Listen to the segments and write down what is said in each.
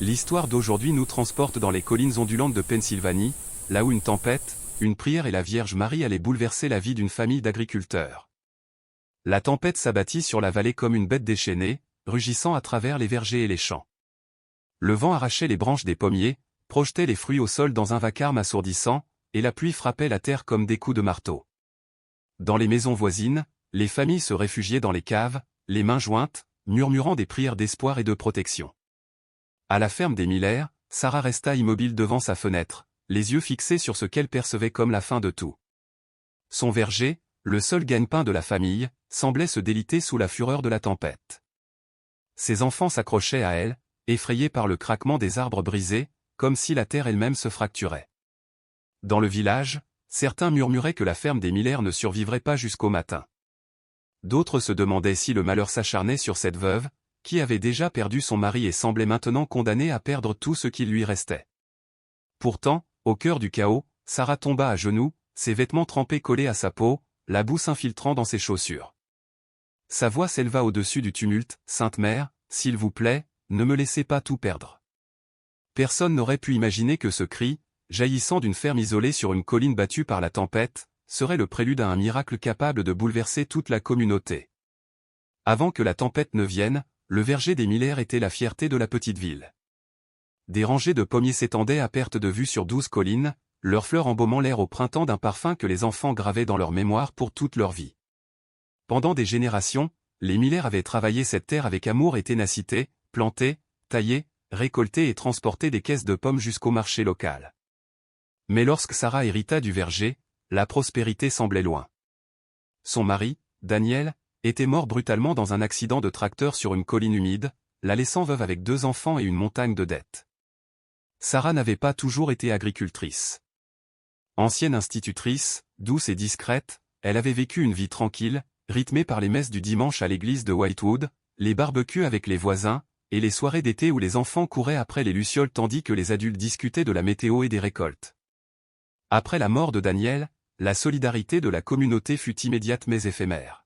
L'histoire d'aujourd'hui nous transporte dans les collines ondulantes de Pennsylvanie, là où une tempête, une prière et la Vierge Marie allaient bouleverser la vie d'une famille d'agriculteurs. La tempête s'abattit sur la vallée comme une bête déchaînée, rugissant à travers les vergers et les champs. Le vent arrachait les branches des pommiers, projetait les fruits au sol dans un vacarme assourdissant, et la pluie frappait la terre comme des coups de marteau. Dans les maisons voisines, les familles se réfugiaient dans les caves, les mains jointes, murmurant des prières d'espoir et de protection. À la ferme des Miller, Sarah resta immobile devant sa fenêtre, les yeux fixés sur ce qu'elle percevait comme la fin de tout. Son verger, le seul gagne-pain de la famille, semblait se déliter sous la fureur de la tempête. Ses enfants s'accrochaient à elle, effrayés par le craquement des arbres brisés, comme si la terre elle-même se fracturait. Dans le village, certains murmuraient que la ferme des Miller ne survivrait pas jusqu'au matin. D'autres se demandaient si le malheur s'acharnait sur cette veuve, qui avait déjà perdu son mari et semblait maintenant condamnée à perdre tout ce qui lui restait. Pourtant, au cœur du chaos, Sarah tomba à genoux, ses vêtements trempés collés à sa peau, la boue s'infiltrant dans ses chaussures. Sa voix s'éleva au-dessus du tumulte, « Sainte Mère, s'il vous plaît, ne me laissez pas tout perdre. » Personne n'aurait pu imaginer que ce cri, jaillissant d'une ferme isolée sur une colline battue par la tempête, serait le prélude à un miracle capable de bouleverser toute la communauté. Avant que la tempête ne vienne, le verger des Miller était la fierté de la petite ville. Des rangées de pommiers s'étendaient à perte de vue sur 12 collines, leurs fleurs embaumant l'air au printemps d'un parfum que les enfants gravaient dans leur mémoire pour toute leur vie. Pendant des générations, les Miller avaient travaillé cette terre avec amour et ténacité, planté, taillé, récolté et transporté des caisses de pommes jusqu'au marché local. Mais lorsque Sarah hérita du verger, la prospérité semblait loin. Son mari, Daniel, était mort brutalement dans un accident de tracteur sur une colline humide, la laissant veuve avec 2 enfants et une montagne de dettes. Sarah n'avait pas toujours été agricultrice. Ancienne institutrice, douce et discrète, elle avait vécu une vie tranquille, rythmée par les messes du dimanche à l'église de Whitewood, les barbecues avec les voisins, et les soirées d'été où les enfants couraient après les lucioles tandis que les adultes discutaient de la météo et des récoltes. Après la mort de Daniel, la solidarité de la communauté fut immédiate mais éphémère.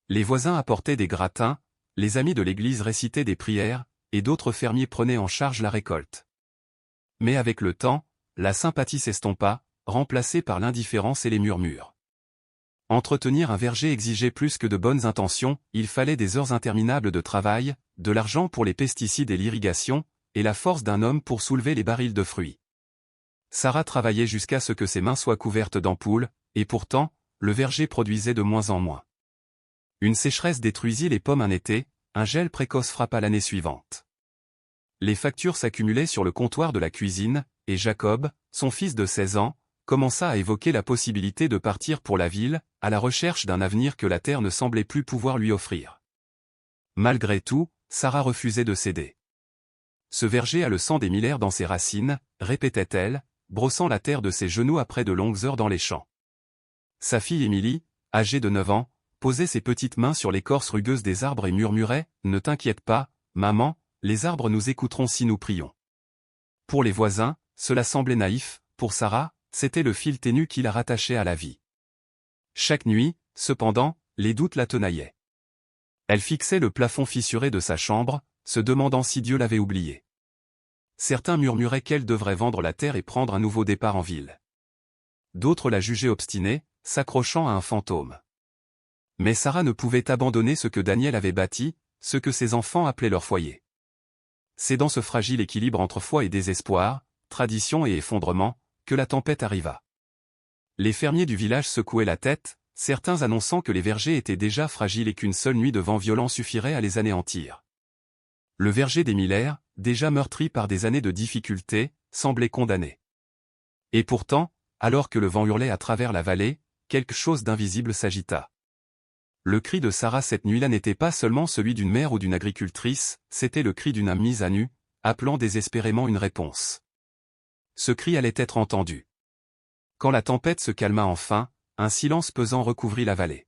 Les voisins apportaient des gratins, les amis de l'église récitaient des prières, et d'autres fermiers prenaient en charge la récolte. Mais avec le temps, la sympathie s'estompa, remplacée par l'indifférence et les murmures. Entretenir un verger exigeait plus que de bonnes intentions, il fallait des heures interminables de travail, de l'argent pour les pesticides et l'irrigation, et la force d'un homme pour soulever les barils de fruits. Sarah travaillait jusqu'à ce que ses mains soient couvertes d'ampoules, et pourtant, le verger produisait de moins en moins. Une sécheresse détruisit les pommes un été, un gel précoce frappa l'année suivante. Les factures s'accumulaient sur le comptoir de la cuisine, et Jacob, son fils de 16 ans, commença à évoquer la possibilité de partir pour la ville, à la recherche d'un avenir que la terre ne semblait plus pouvoir lui offrir. Malgré tout, Sarah refusait de céder. Ce verger a le sang des Miller dans ses racines, répétait-elle, brossant la terre de ses genoux après de longues heures dans les champs. Sa fille Émilie, âgée de 9 ans, posait ses petites mains sur l'écorce rugueuse des arbres et murmurait « Ne t'inquiète pas, maman, les arbres nous écouteront si nous prions. » Pour les voisins, cela semblait naïf, pour Sarah, c'était le fil ténu qui la rattachait à la vie. Chaque nuit, cependant, les doutes la tenaillaient. Elle fixait le plafond fissuré de sa chambre, se demandant si Dieu l'avait oubliée. Certains murmuraient qu'elle devrait vendre la terre et prendre un nouveau départ en ville. D'autres la jugeaient obstinée, s'accrochant à un fantôme. Mais Sarah ne pouvait abandonner ce que Daniel avait bâti, ce que ses enfants appelaient leur foyer. C'est dans ce fragile équilibre entre foi et désespoir, tradition et effondrement, que la tempête arriva. Les fermiers du village secouaient la tête, certains annonçant que les vergers étaient déjà fragiles et qu'une seule nuit de vent violent suffirait à les anéantir. Le verger des Miller, déjà meurtri par des années de difficultés, semblait condamné. Et pourtant, alors que le vent hurlait à travers la vallée, quelque chose d'invisible s'agita. Le cri de Sarah cette nuit-là n'était pas seulement celui d'une mère ou d'une agricultrice, c'était le cri d'une âme mise à nu, appelant désespérément une réponse. Ce cri allait être entendu. Quand la tempête se calma enfin, un silence pesant recouvrit la vallée.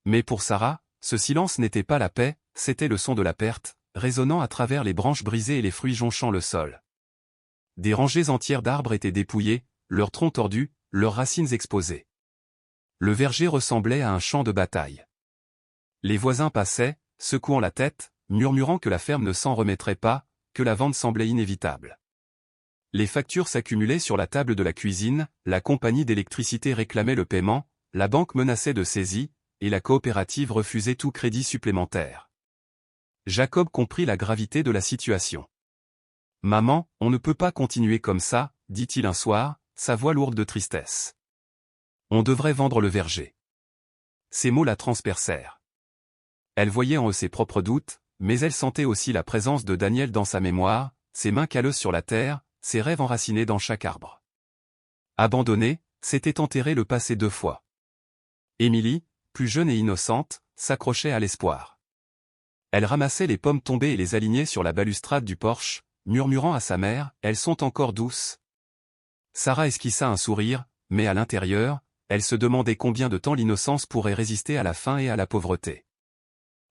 Mais pour Sarah, ce silence n'était pas la paix, c'était le son de la perte, résonnant à travers les branches brisées et les fruits jonchant le sol. Des rangées entières d'arbres étaient dépouillés, leurs troncs tordus, leurs racines exposées. Le verger ressemblait à un champ de bataille. Les voisins passaient, secouant la tête, murmurant que la ferme ne s'en remettrait pas, que la vente semblait inévitable. Les factures s'accumulaient sur la table de la cuisine, la compagnie d'électricité réclamait le paiement, la banque menaçait de saisie, et la coopérative refusait tout crédit supplémentaire. Jacob comprit la gravité de la situation. « Maman, on ne peut pas continuer comme ça, » dit-il un soir, sa voix lourde de tristesse. « On devrait vendre le verger. » Ces mots la transpercèrent. Elle voyait en eux ses propres doutes, mais elle sentait aussi la présence de Daniel dans sa mémoire, ses mains calleuses sur la terre, ses rêves enracinés dans chaque arbre. Abandonnée, c'était enterrer le passé 2 fois. Émilie, plus jeune et innocente, s'accrochait à l'espoir. Elle ramassait les pommes tombées et les alignait sur la balustrade du porche, murmurant à sa mère, « Elles sont encore douces. » Sarah esquissa un sourire, mais à l'intérieur, elle se demandait combien de temps l'innocence pourrait résister à la faim et à la pauvreté.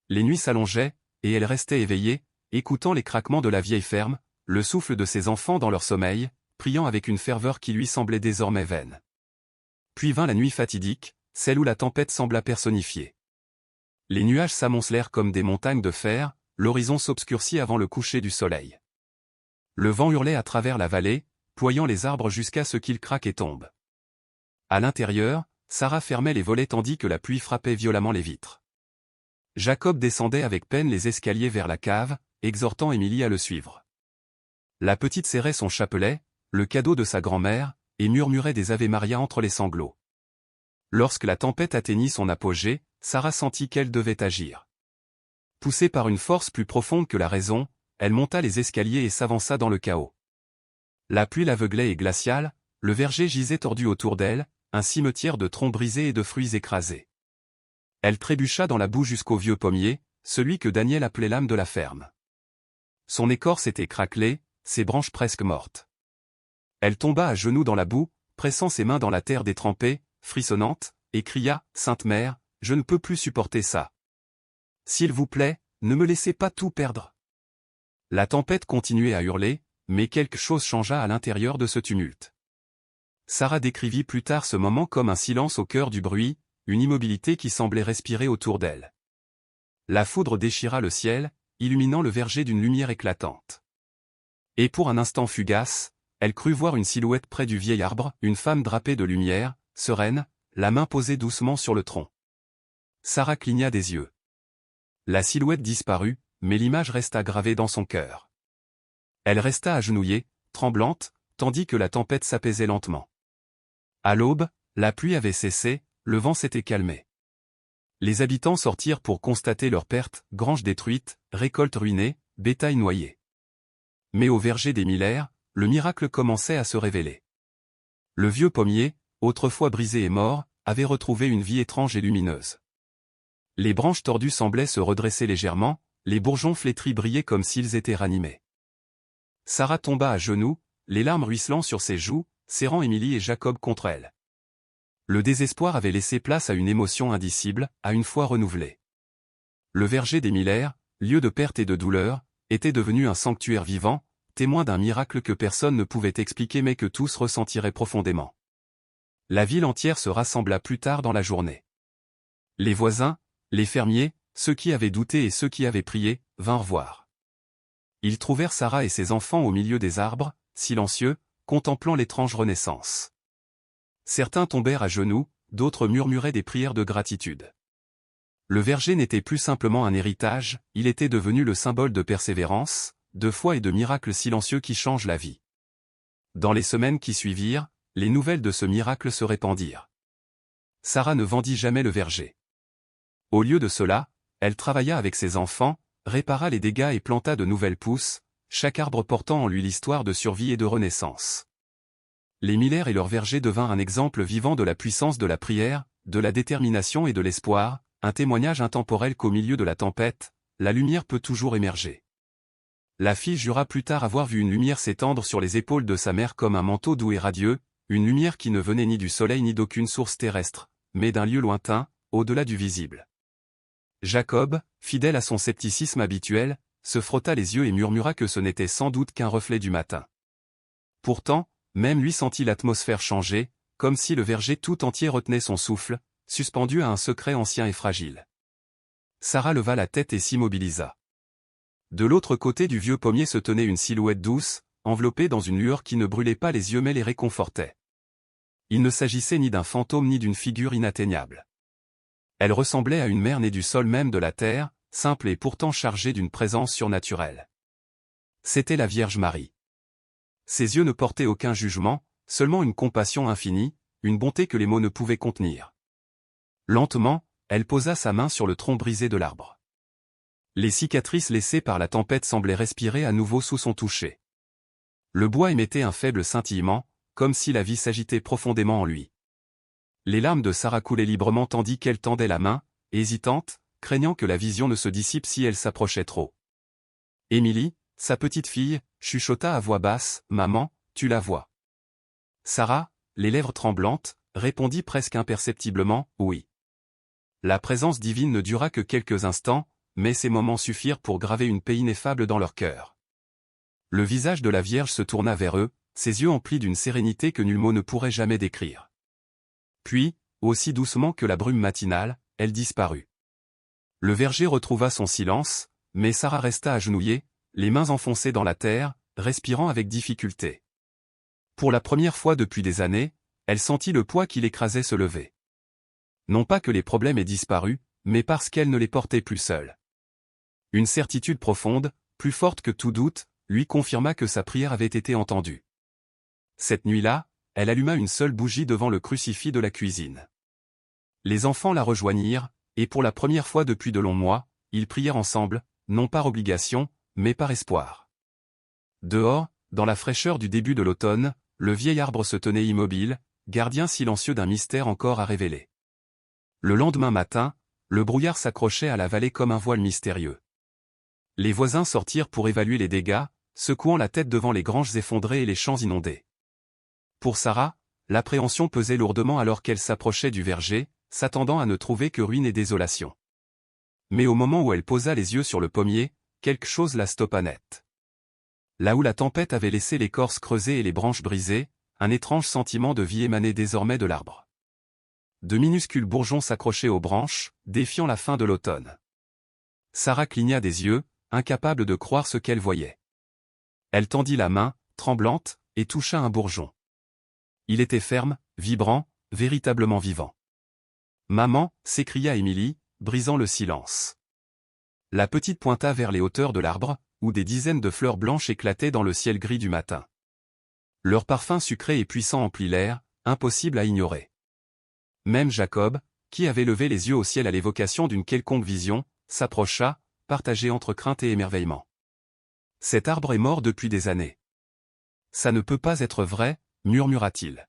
Les nuits s'allongeaient, et elle restait éveillée, écoutant les craquements de la vieille ferme, le souffle de ses enfants dans leur sommeil, priant avec une ferveur qui lui semblait désormais vaine. Puis vint la nuit fatidique, celle où la tempête sembla personnifiée. Les nuages s'amoncelèrent comme des montagnes de fer, l'horizon s'obscurcit avant le coucher du soleil. Le vent hurlait à travers la vallée, ployant les arbres jusqu'à ce qu'ils craquent et tombent. À l'intérieur, Sarah fermait les volets tandis que la pluie frappait violemment les vitres. Jacob descendait avec peine les escaliers vers la cave, exhortant Émilie à le suivre. La petite serrait son chapelet, le cadeau de sa grand-mère, et murmurait des Ave Maria entre les sanglots. Lorsque la tempête atteignit son apogée, Sarah sentit qu'elle devait agir. Poussée par une force plus profonde que la raison, elle monta les escaliers et s'avança dans le chaos. La pluie l'aveuglait et glaciale, le verger gisait tordu autour d'elle, un cimetière de troncs brisés et de fruits écrasés. Elle trébucha dans la boue jusqu'au vieux pommier, celui que Daniel appelait l'âme de la ferme. Son écorce était craquelée, ses branches presque mortes. Elle tomba à genoux dans la boue, pressant ses mains dans la terre détrempée, frissonnante, et cria, « Sainte Mère, je ne peux plus supporter ça. S'il vous plaît, ne me laissez pas tout perdre. » La tempête continuait à hurler, mais quelque chose changea à l'intérieur de ce tumulte. Sarah décrivit plus tard ce moment comme un silence au cœur du bruit, une immobilité qui semblait respirer autour d'elle. La foudre déchira le ciel, illuminant le verger d'une lumière éclatante. Et pour un instant fugace, elle crut voir une silhouette près du vieil arbre, une femme drapée de lumière, sereine, la main posée doucement sur le tronc. Sarah cligna des yeux. La silhouette disparut, mais l'image resta gravée dans son cœur. Elle resta agenouillée, tremblante, tandis que la tempête s'apaisait lentement. À l'aube, la pluie avait cessé, le vent s'était calmé. Les habitants sortirent pour constater leurs pertes, granges détruites, récoltes ruinées, bétail noyé. Mais au verger des Miller, le miracle commençait à se révéler. Le vieux pommier, autrefois brisé et mort, avait retrouvé une vie étrange et lumineuse. Les branches tordues semblaient se redresser légèrement, les bourgeons flétris brillaient comme s'ils étaient ranimés. Sarah tomba à genoux, les larmes ruisselant sur ses joues, serrant Émilie et Jacob contre elle. Le désespoir avait laissé place à une émotion indicible, à une foi renouvelée. Le verger des Miller, lieu de perte et de douleur, était devenu un sanctuaire vivant, témoin d'un miracle que personne ne pouvait expliquer mais que tous ressentiraient profondément. La ville entière se rassembla plus tard dans la journée. Les voisins, les fermiers, ceux qui avaient douté et ceux qui avaient prié, vinrent voir. Ils trouvèrent Sarah et ses enfants au milieu des arbres, silencieux, contemplant l'étrange renaissance. Certains tombèrent à genoux, d'autres murmuraient des prières de gratitude. Le verger n'était plus simplement un héritage, il était devenu le symbole de persévérance, de foi et de miracles silencieux qui changent la vie. Dans les semaines qui suivirent, les nouvelles de ce miracle se répandirent. Sarah ne vendit jamais le verger. Au lieu de cela, elle travailla avec ses enfants, répara les dégâts et planta de nouvelles pousses, chaque arbre portant en lui l'histoire de survie et de renaissance. Les Miller et leur verger devinrent un exemple vivant de la puissance de la prière, de la détermination et de l'espoir, un témoignage intemporel qu'au milieu de la tempête, la lumière peut toujours émerger. La fille jura plus tard avoir vu une lumière s'étendre sur les épaules de sa mère comme un manteau doux et radieux, une lumière qui ne venait ni du soleil ni d'aucune source terrestre, mais d'un lieu lointain, au-delà du visible. Jacob, fidèle à son scepticisme habituel, se frotta les yeux et murmura que ce n'était sans doute qu'un reflet du matin. Pourtant, même lui sentit l'atmosphère changer, comme si le verger tout entier retenait son souffle, suspendu à un secret ancien et fragile. Sarah leva la tête et s'immobilisa. De l'autre côté du vieux pommier se tenait une silhouette douce, enveloppée dans une lueur qui ne brûlait pas les yeux mais les réconfortait. Il ne s'agissait ni d'un fantôme ni d'une figure inatteignable. Elle ressemblait à une mère née du sol même de la terre, simple et pourtant chargée d'une présence surnaturelle. C'était la Vierge Marie. Ses yeux ne portaient aucun jugement, seulement une compassion infinie, une bonté que les mots ne pouvaient contenir. Lentement, elle posa sa main sur le tronc brisé de l'arbre. Les cicatrices laissées par la tempête semblaient respirer à nouveau sous son toucher. Le bois émettait un faible scintillement, comme si la vie s'agitait profondément en lui. Les larmes de Sarah coulaient librement tandis qu'elle tendait la main, hésitante, craignant que la vision ne se dissipe si elle s'approchait trop. Émilie, sa petite fille, chuchota à voix basse, « Maman, tu la vois. » Sarah, les lèvres tremblantes, répondit presque imperceptiblement, « Oui. » La présence divine ne dura que quelques instants, mais ces moments suffirent pour graver une paix ineffable dans leur cœur. Le visage de la Vierge se tourna vers eux, ses yeux emplis d'une sérénité que nul mot ne pourrait jamais décrire. Puis, aussi doucement que la brume matinale, elle disparut. Le verger retrouva son silence, mais Sarah resta agenouillée, les mains enfoncées dans la terre, respirant avec difficulté. Pour la première fois depuis des années, elle sentit le poids qui l'écrasait se lever. Non pas que les problèmes aient disparu, mais parce qu'elle ne les portait plus seule. Une certitude profonde, plus forte que tout doute, lui confirma que sa prière avait été entendue. Cette nuit-là, elle alluma une seule bougie devant le crucifix de la cuisine. Les enfants la rejoignirent, et pour la première fois depuis de longs mois, ils prièrent ensemble, non par obligation, mais par espoir. Dehors, dans la fraîcheur du début de l'automne, le vieil arbre se tenait immobile, gardien silencieux d'un mystère encore à révéler. Le lendemain matin, le brouillard s'accrochait à la vallée comme un voile mystérieux. Les voisins sortirent pour évaluer les dégâts, secouant la tête devant les granges effondrées et les champs inondés. Pour Sarah, l'appréhension pesait lourdement alors qu'elle s'approchait du verger, s'attendant à ne trouver que ruine et désolation. Mais au moment où elle posa les yeux sur le pommier, quelque chose la stoppa net. Là où la tempête avait laissé l'écorce creusée et les branches brisées, un étrange sentiment de vie émanait désormais de l'arbre. De minuscules bourgeons s'accrochaient aux branches, défiant la fin de l'automne. Sarah cligna des yeux, incapable de croire ce qu'elle voyait. Elle tendit la main, tremblante, et toucha un bourgeon. Il était ferme, vibrant, véritablement vivant. « Maman !» s'écria Émilie, brisant le silence. La petite pointa vers les hauteurs de l'arbre, où des dizaines de fleurs blanches éclataient dans le ciel gris du matin. Leur parfum sucré et puissant emplit l'air, impossible à ignorer. Même Jacob, qui avait levé les yeux au ciel à l'évocation d'une quelconque vision, s'approcha, partagé entre crainte et émerveillement. « Cet arbre est mort depuis des années. »« Ça ne peut pas être vrai, » murmura-t-il.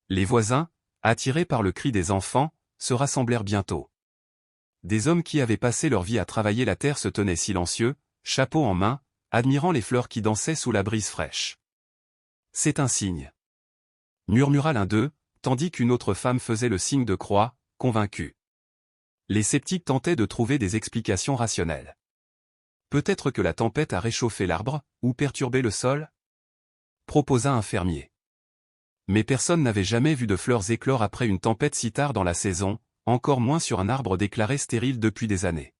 Les voisins, attirés par le cri des enfants, se rassemblèrent bientôt. Des hommes qui avaient passé leur vie à travailler la terre se tenaient silencieux, chapeau en main, admirant les fleurs qui dansaient sous la brise fraîche. « C'est un signe. » murmura l'un d'eux, tandis qu'une autre femme faisait le signe de croix, convaincue. Les sceptiques tentaient de trouver des explications rationnelles. Peut-être que la tempête a réchauffé l'arbre, ou perturbé le sol ? Proposa un fermier. Mais personne n'avait jamais vu de fleurs éclore après une tempête si tard dans la saison, encore moins sur un arbre déclaré stérile depuis des années.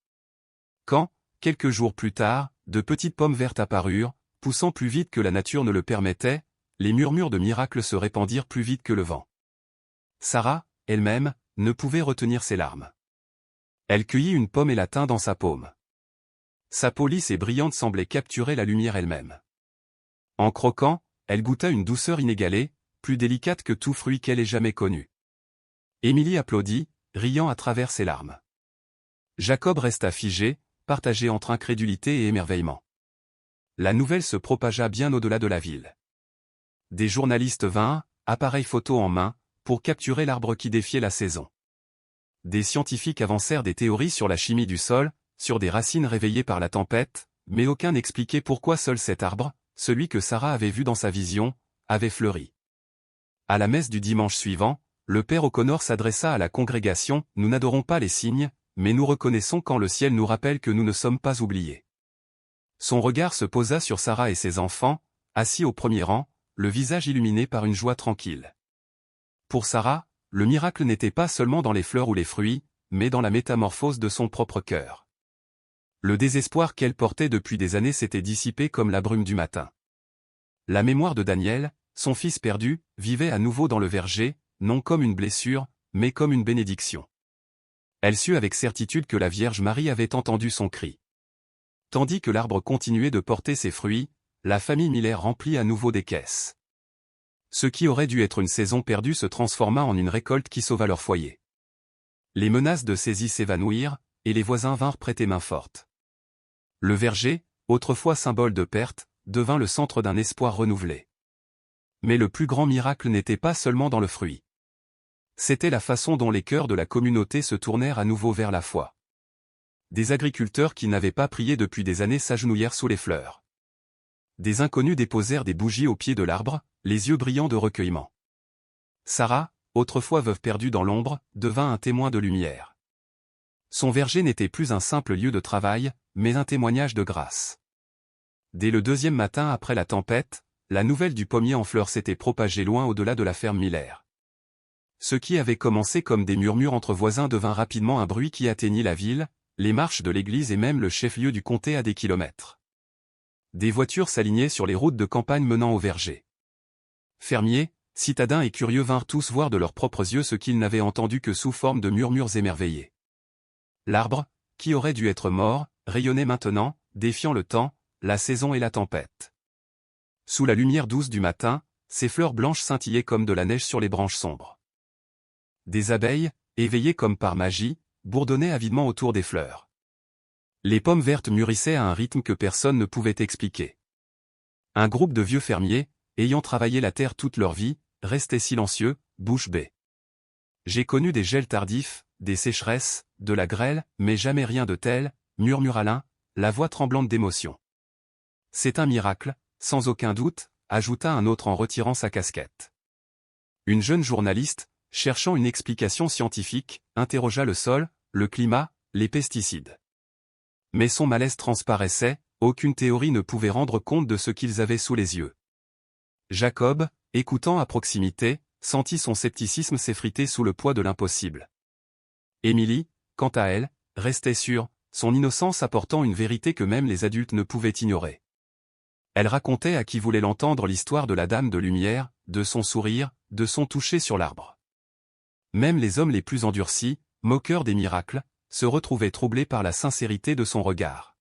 Quand, quelques jours plus tard, de petites pommes vertes apparurent, poussant plus vite que la nature ne le permettait, les murmures de miracle se répandirent plus vite que le vent. Sarah, elle-même, ne pouvait retenir ses larmes. Elle cueillit une pomme et la tint dans sa paume. Sa peau lisse et brillante semblait capturer la lumière elle-même. En croquant, elle goûta une douceur inégalée, plus délicate que tout fruit qu'elle ait jamais connu. Émilie applaudit, riant à travers ses larmes. Jacob resta figé, partagé entre incrédulité et émerveillement. La nouvelle se propagea bien au-delà de la ville. Des journalistes vinrent, appareils photo en main, pour capturer l'arbre qui défiait la saison. Des scientifiques avancèrent des théories sur la chimie du sol, sur des racines réveillées par la tempête, mais aucun n'expliquait pourquoi seul cet arbre, celui que Sarah avait vu dans sa vision, avait fleuri. À la messe du dimanche suivant, le père O'Connor s'adressa à la congrégation, « Nous n'adorons pas les signes, mais nous reconnaissons quand le ciel nous rappelle que nous ne sommes pas oubliés. » Son regard se posa sur Sarah et ses enfants, assis au premier rang, le visage illuminé par une joie tranquille. Pour Sarah, le miracle n'était pas seulement dans les fleurs ou les fruits, mais dans la métamorphose de son propre cœur. Le désespoir qu'elle portait depuis des années s'était dissipé comme la brume du matin. La mémoire de Daniel, son fils perdu, vivait à nouveau dans le verger, non comme une blessure, mais comme une bénédiction. Elle sut avec certitude que la Vierge Marie avait entendu son cri. Tandis que l'arbre continuait de porter ses fruits, la famille Miller remplit à nouveau des caisses. Ce qui aurait dû être une saison perdue se transforma en une récolte qui sauva leur foyer. Les menaces de saisie s'évanouirent, et les voisins vinrent prêter main forte. Le verger, autrefois symbole de perte, devint le centre d'un espoir renouvelé. Mais le plus grand miracle n'était pas seulement dans le fruit. C'était la façon dont les cœurs de la communauté se tournèrent à nouveau vers la foi. Des agriculteurs qui n'avaient pas prié depuis des années s'agenouillèrent sous les fleurs. Des inconnus déposèrent des bougies au pied de l'arbre, les yeux brillants de recueillement. Sarah, autrefois veuve perdue dans l'ombre, devint un témoin de lumière. Son verger n'était plus un simple lieu de travail, mais un témoignage de grâce. Dès le deuxième matin après la tempête, la nouvelle du pommier en fleurs s'était propagée loin au-delà de la ferme Miller. Ce qui avait commencé comme des murmures entre voisins devint rapidement un bruit qui atteignit la ville, les marches de l'église et même le chef-lieu du comté à des kilomètres. Des voitures s'alignaient sur les routes de campagne menant au verger. Fermiers, citadins et curieux vinrent tous voir de leurs propres yeux ce qu'ils n'avaient entendu que sous forme de murmures émerveillés. L'arbre, qui aurait dû être mort, rayonnait maintenant, défiant le temps, la saison et la tempête. Sous la lumière douce du matin, ses fleurs blanches scintillaient comme de la neige sur les branches sombres. Des abeilles, éveillées comme par magie, bourdonnaient avidement autour des fleurs. Les pommes vertes mûrissaient à un rythme que personne ne pouvait expliquer. Un groupe de vieux fermiers, ayant travaillé la terre toute leur vie, restait silencieux, bouche bée. J'ai connu des gels tardifs, des sécheresses, de la grêle, mais jamais rien de tel, murmura l'un, la voix tremblante d'émotion. C'est un miracle, sans aucun doute, ajouta un autre en retirant sa casquette. Une jeune journaliste, cherchant une explication scientifique, interrogea le sol, le climat, les pesticides. Mais son malaise transparaissait, aucune théorie ne pouvait rendre compte de ce qu'ils avaient sous les yeux. Jacob, écoutant à proximité, sentit son scepticisme s'effriter sous le poids de l'impossible. Émilie, quant à elle, restait sûre, son innocence apportant une vérité que même les adultes ne pouvaient ignorer. Elle racontait à qui voulait l'entendre l'histoire de la Dame de Lumière, de son sourire, de son toucher sur l'arbre. Même les hommes les plus endurcis, moqueurs des miracles, se retrouvaient troublés par la sincérité de son regard.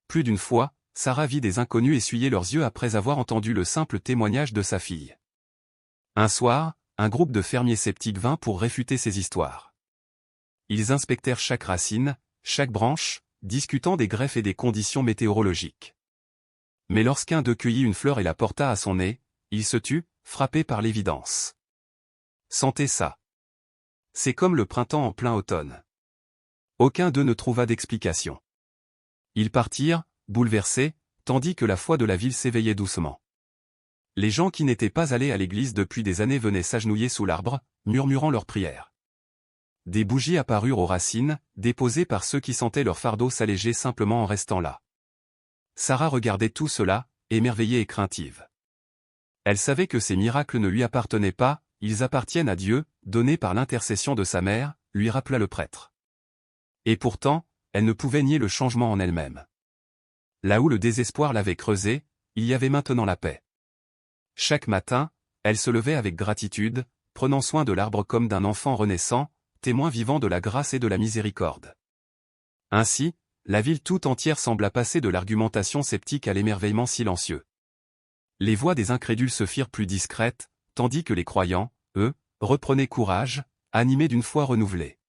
Plus d'une fois, Sarah vit des inconnus essuyer leurs yeux après avoir entendu le simple témoignage de sa fille. Un soir, un groupe de fermiers sceptiques vint pour réfuter ces histoires. Ils inspectèrent chaque racine, chaque branche, discutant des greffes et des conditions météorologiques. Mais lorsqu'un d'eux cueillit une fleur et la porta à son nez, il se tut, frappé par l'évidence. Sentez ça. C'est comme le printemps en plein automne. Aucun d'eux ne trouva d'explication. Ils partirent, bouleversés, tandis que la foi de la ville s'éveillait doucement. Les gens qui n'étaient pas allés à l'église depuis des années venaient s'agenouiller sous l'arbre, murmurant leurs prières. Des bougies apparurent aux racines, déposées par ceux qui sentaient leur fardeau s'alléger simplement en restant là. Sarah regardait tout cela, émerveillée et craintive. Elle savait que ces miracles ne lui appartenaient pas, ils appartiennent à Dieu, donnés par l'intercession de sa mère, lui rappela le prêtre. Et pourtant, elle ne pouvait nier le changement en elle-même. Là où le désespoir l'avait creusé, il y avait maintenant la paix. Chaque matin, elle se levait avec gratitude, prenant soin de l'arbre comme d'un enfant renaissant, témoin vivant de la grâce et de la miséricorde. Ainsi, la ville tout entière sembla passer de l'argumentation sceptique à l'émerveillement silencieux. Les voix des incrédules se firent plus discrètes, tandis que les croyants, eux, reprenaient courage, animés d'une foi renouvelée.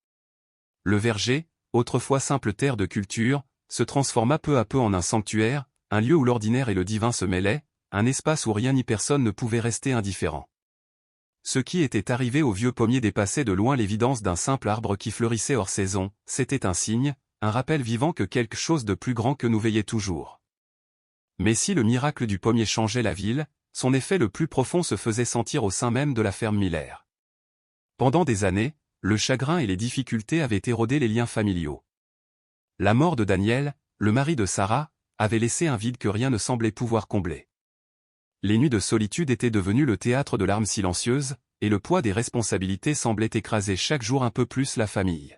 Le verger, autrefois simple terre de culture, se transforma peu à peu en un sanctuaire, un lieu où l'ordinaire et le divin se mêlaient, un espace où rien ni personne ne pouvait rester indifférent. Ce qui était arrivé au vieux pommier dépassait de loin l'évidence d'un simple arbre qui fleurissait hors saison, c'était un signe, un rappel vivant que quelque chose de plus grand que nous veillait toujours. Mais si le miracle du pommier changeait la ville, son effet le plus profond se faisait sentir au sein même de la ferme Miller. Pendant des années, le chagrin et les difficultés avaient érodé les liens familiaux. La mort de Daniel, le mari de Sarah, avait laissé un vide que rien ne semblait pouvoir combler. Les nuits de solitude étaient devenues le théâtre de larmes silencieuses, et le poids des responsabilités semblait écraser chaque jour un peu plus la famille.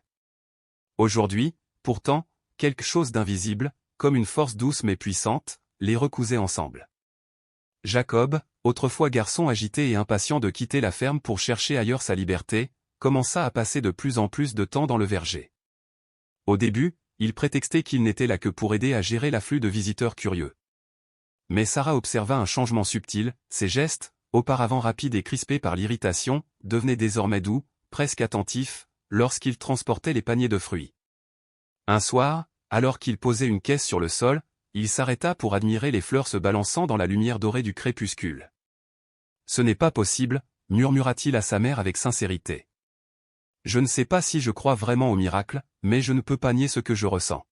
Aujourd'hui, pourtant, quelque chose d'invisible, comme une force douce mais puissante, les recousait ensemble. Jacob, autrefois garçon agité et impatient de quitter la ferme pour chercher ailleurs sa liberté, commença à passer de plus en plus de temps dans le verger. Au début, il prétextait qu'il n'était là que pour aider à gérer l'afflux de visiteurs curieux. Mais Sarah observa un changement subtil, ses gestes, auparavant rapides et crispés par l'irritation, devenaient désormais doux, presque attentifs, lorsqu'il transportait les paniers de fruits. Un soir, alors qu'il posait une caisse sur le sol, il s'arrêta pour admirer les fleurs se balançant dans la lumière dorée du crépuscule. « Ce n'est pas possible, » murmura-t-il à sa mère avec sincérité. « Je ne sais pas si je crois vraiment au miracle, mais je ne peux pas nier ce que je ressens. »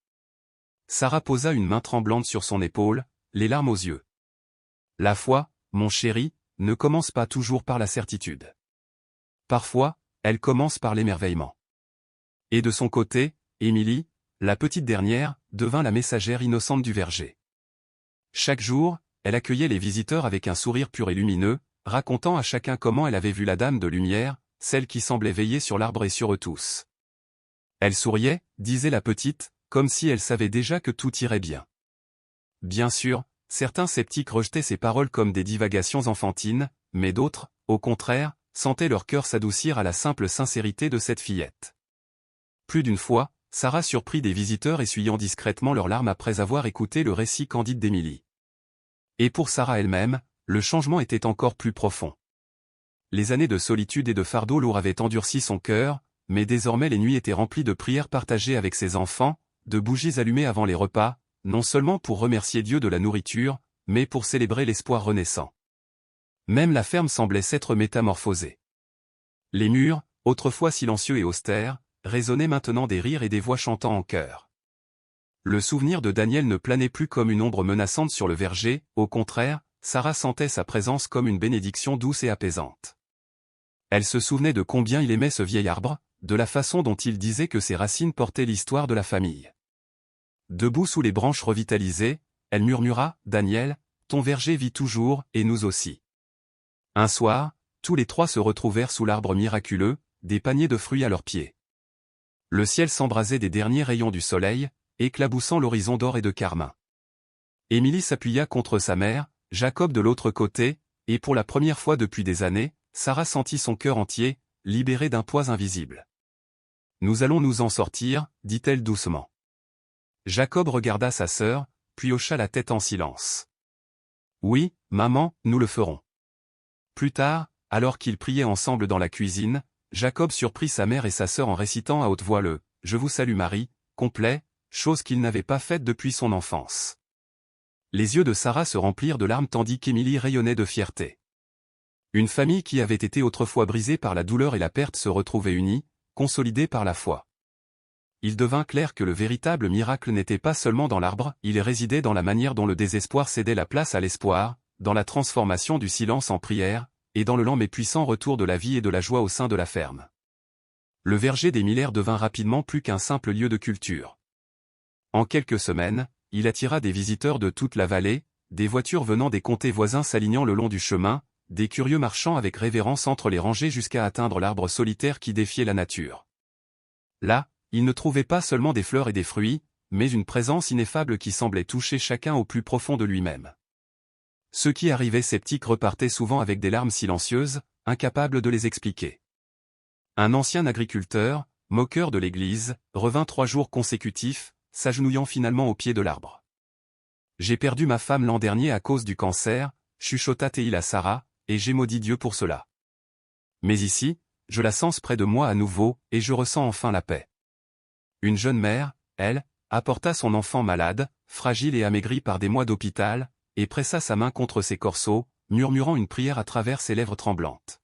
Sarah posa une main tremblante sur son épaule, les larmes aux yeux. « La foi, mon chéri, ne commence pas toujours par la certitude. Parfois, elle commence par l'émerveillement. » Et de son côté, Émilie, la petite dernière, devint la messagère innocente du verger. Chaque jour, elle accueillait les visiteurs avec un sourire pur et lumineux, racontant à chacun comment elle avait vu la dame de lumière, celle qui semblait veiller sur l'arbre et sur eux tous. Elle souriait, disait la petite, comme si elle savait déjà que tout irait bien. Bien sûr, certains sceptiques rejetaient ces paroles comme des divagations enfantines, mais d'autres, au contraire, sentaient leur cœur s'adoucir à la simple sincérité de cette fillette. Plus d'une fois, Sarah surprit des visiteurs essuyant discrètement leurs larmes après avoir écouté le récit candide d'Émilie. Et pour Sarah elle-même, le changement était encore plus profond. Les années de solitude et de fardeau lourd avaient endurci son cœur, mais désormais les nuits étaient remplies de prières partagées avec ses enfants, de bougies allumées avant les repas, non seulement pour remercier Dieu de la nourriture, mais pour célébrer l'espoir renaissant. Même la ferme semblait s'être métamorphosée. Les murs, autrefois silencieux et austères, résonnaient maintenant des rires et des voix chantant en chœur. Le souvenir de Daniel ne planait plus comme une ombre menaçante sur le verger, au contraire, Sarah sentait sa présence comme une bénédiction douce et apaisante. Elle se souvenait de combien il aimait ce vieil arbre, de la façon dont il disait que ses racines portaient l'histoire de la famille. Debout sous les branches revitalisées, elle murmura, « Daniel, ton verger vit toujours, et nous aussi. » Un soir, tous les trois se retrouvèrent sous l'arbre miraculeux, des paniers de fruits à leurs pieds. Le ciel s'embrasait des derniers rayons du soleil, éclaboussant l'horizon d'or et de carmin. Émilie s'appuya contre sa mère, Jacob de l'autre côté, et pour la première fois depuis des années, Sarah sentit son cœur entier, libéré d'un poids invisible. « Nous allons nous en sortir, » dit-elle doucement. Jacob regarda sa sœur, puis hocha la tête en silence. « Oui, maman, nous le ferons. » Plus tard, alors qu'ils priaient ensemble dans la cuisine, Jacob surprit sa mère et sa sœur en récitant à haute voix le « Je vous salue Marie », complet, chose qu'il n'avait pas faite depuis son enfance. Les yeux de Sarah se remplirent de larmes tandis qu'Émilie rayonnait de fierté. Une famille qui avait été autrefois brisée par la douleur et la perte se retrouvait unie, consolidée par la foi. Il devint clair que le véritable miracle n'était pas seulement dans l'arbre, il résidait dans la manière dont le désespoir cédait la place à l'espoir, dans la transformation du silence en prière, et dans le lent mais puissant retour de la vie et de la joie au sein de la ferme. Le verger des Miller devint rapidement plus qu'un simple lieu de culture. En quelques semaines, il attira des visiteurs de toute la vallée, des voitures venant des comtés voisins s'alignant le long du chemin, des curieux marchant avec révérence entre les rangées jusqu'à atteindre l'arbre solitaire qui défiait la nature. Là, il ne trouvait pas seulement des fleurs et des fruits, mais une présence ineffable qui semblait toucher chacun au plus profond de lui-même. Ceux qui arrivaient sceptiques repartaient souvent avec des larmes silencieuses, incapables de les expliquer. Un ancien agriculteur, moqueur de l'église, revint 3 jours consécutifs, s'agenouillant finalement au pied de l'arbre. « J'ai perdu ma femme l'an dernier à cause du cancer », chuchota-t-il à Sarah, et j'ai maudit Dieu pour cela. Mais ici, je la sens près de moi à nouveau, et je ressens enfin la paix. Une jeune mère, elle, apporta son enfant malade, fragile et amaigri par des mois d'hôpital, et pressa sa main contre ses corseaux, murmurant une prière à travers ses lèvres tremblantes.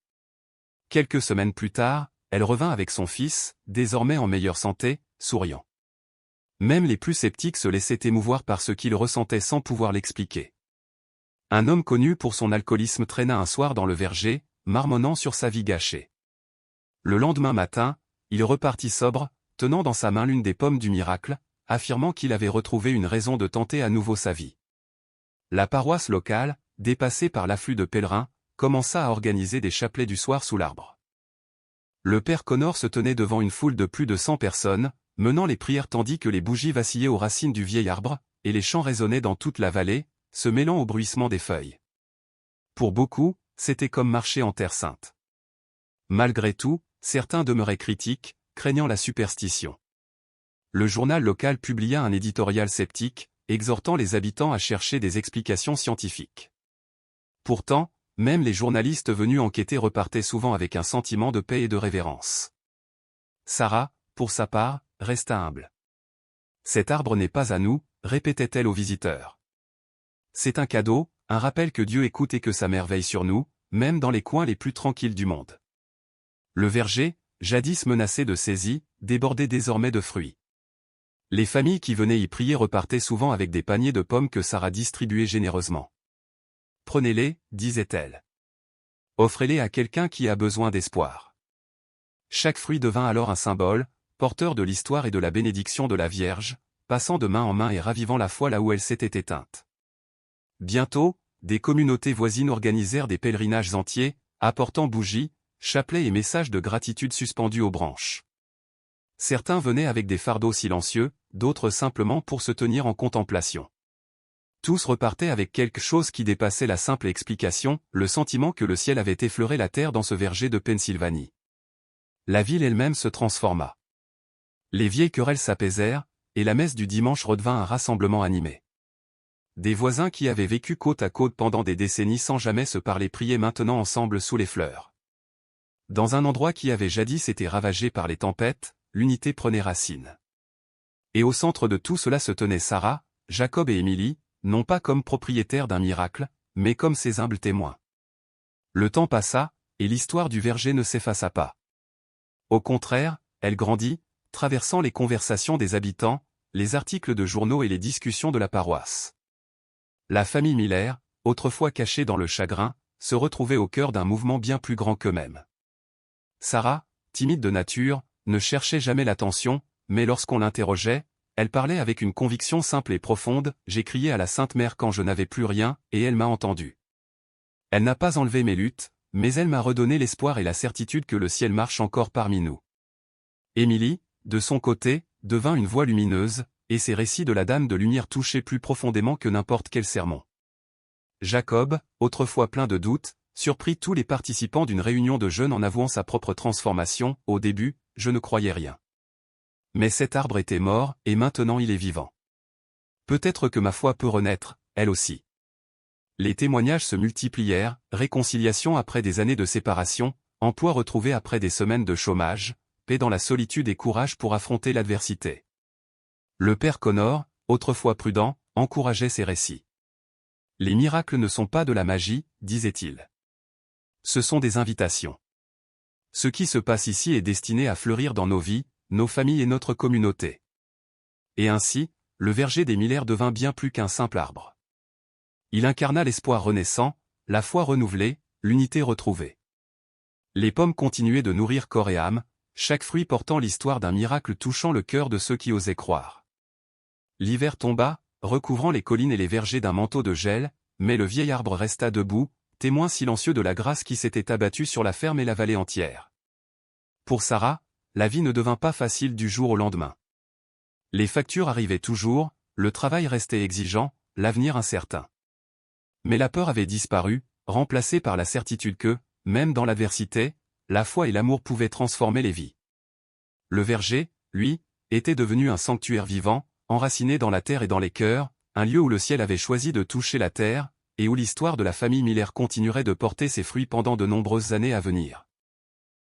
Quelques semaines plus tard, elle revint avec son fils, désormais en meilleure santé, souriant. Même les plus sceptiques se laissaient émouvoir par ce qu'ils ressentaient sans pouvoir l'expliquer. Un homme connu pour son alcoolisme traîna un soir dans le verger, marmonnant sur sa vie gâchée. Le lendemain matin, il repartit sobre, tenant dans sa main l'une des pommes du miracle, affirmant qu'il avait retrouvé une raison de tenter à nouveau sa vie. La paroisse locale, dépassée par l'afflux de pèlerins, commença à organiser des chapelets du soir sous l'arbre. Le père Connor se tenait devant une foule de plus de 100 personnes, menant les prières tandis que les bougies vacillaient aux racines du vieil arbre, et les chants résonnaient dans toute la vallée, se mêlant au bruissement des feuilles. Pour beaucoup, c'était comme marcher en terre sainte. Malgré tout, certains demeuraient critiques, craignant la superstition. Le journal local publia un éditorial sceptique, exhortant les habitants à chercher des explications scientifiques. Pourtant, même les journalistes venus enquêter repartaient souvent avec un sentiment de paix et de révérence. Sarah, pour sa part, resta humble. Cet arbre n'est pas à nous, répétait-elle aux visiteurs. C'est un cadeau, un rappel que Dieu écoute et que sa mère veille sur nous, même dans les coins les plus tranquilles du monde. Le verger, jadis menacé de saisie, débordait désormais de fruits. Les familles qui venaient y prier repartaient souvent avec des paniers de pommes que Sarah distribuait généreusement. « Prenez-les, disait-elle. Offrez-les à quelqu'un qui a besoin d'espoir. » Chaque fruit devint alors un symbole, porteur de l'histoire et de la bénédiction de la Vierge, passant de main en main et ravivant la foi là où elle s'était éteinte. Bientôt, des communautés voisines organisèrent des pèlerinages entiers, apportant bougies, chapelets et messages de gratitude suspendus aux branches. Certains venaient avec des fardeaux silencieux, d'autres simplement pour se tenir en contemplation. Tous repartaient avec quelque chose qui dépassait la simple explication, le sentiment que le ciel avait effleuré la terre dans ce verger de Pennsylvanie. La ville elle-même se transforma. Les vieilles querelles s'apaisèrent, et la messe du dimanche redevint un rassemblement animé. Des voisins qui avaient vécu côte à côte pendant des décennies sans jamais se parler priaient maintenant ensemble sous les fleurs. Dans un endroit qui avait jadis été ravagé par les tempêtes, l'unité prenait racine. Et au centre de tout cela se tenaient Sarah, Jacob et Émilie, non pas comme propriétaires d'un miracle, mais comme ses humbles témoins. Le temps passa, et l'histoire du verger ne s'effaça pas. Au contraire, elle grandit, traversant les conversations des habitants, les articles de journaux et les discussions de la paroisse. La famille Miller, autrefois cachée dans le chagrin, se retrouvait au cœur d'un mouvement bien plus grand qu'eux-mêmes. Sarah, timide de nature, ne cherchait jamais l'attention, mais lorsqu'on l'interrogeait, elle parlait avec une conviction simple et profonde. « J'ai crié à la Sainte Mère quand je n'avais plus rien, et elle m'a entendu. Elle n'a pas enlevé mes luttes, mais elle m'a redonné l'espoir et la certitude que le ciel marche encore parmi nous. » Émilie, de son côté, devint une voix lumineuse, et ses récits de la Dame de Lumière touchaient plus profondément que n'importe quel sermon. Jacob, autrefois plein de doutes, surprit tous les participants d'une réunion de jeunes en avouant sa propre transformation. « Au début, je ne croyais rien. Mais cet arbre était mort, et maintenant il est vivant. Peut-être que ma foi peut renaître, elle aussi. » Les témoignages se multiplièrent, réconciliation après des années de séparation, emploi retrouvé après des semaines de chômage, paix dans la solitude et courage pour affronter l'adversité. Le père Connor, autrefois prudent, encourageait ces récits. « Les miracles ne sont pas de la magie, disait-il. Ce sont des invitations. Ce qui se passe ici est destiné à fleurir dans nos vies, nos familles et notre communauté. » Et ainsi, le verger des Miller devint bien plus qu'un simple arbre. Il incarna l'espoir renaissant, la foi renouvelée, l'unité retrouvée. Les pommes continuaient de nourrir corps et âme, chaque fruit portant l'histoire d'un miracle touchant le cœur de ceux qui osaient croire. L'hiver tomba, recouvrant les collines et les vergers d'un manteau de gel, mais le vieil arbre resta debout, témoin silencieux de la grâce qui s'était abattue sur la ferme et la vallée entière. Pour Sarah, la vie ne devint pas facile du jour au lendemain. Les factures arrivaient toujours, le travail restait exigeant, l'avenir incertain. Mais la peur avait disparu, remplacée par la certitude que, même dans l'adversité, la foi et l'amour pouvaient transformer les vies. Le verger, lui, était devenu un sanctuaire vivant, enraciné dans la terre et dans les cœurs, un lieu où le ciel avait choisi de toucher la terre, et où l'histoire de la famille Miller continuerait de porter ses fruits pendant de nombreuses années à venir.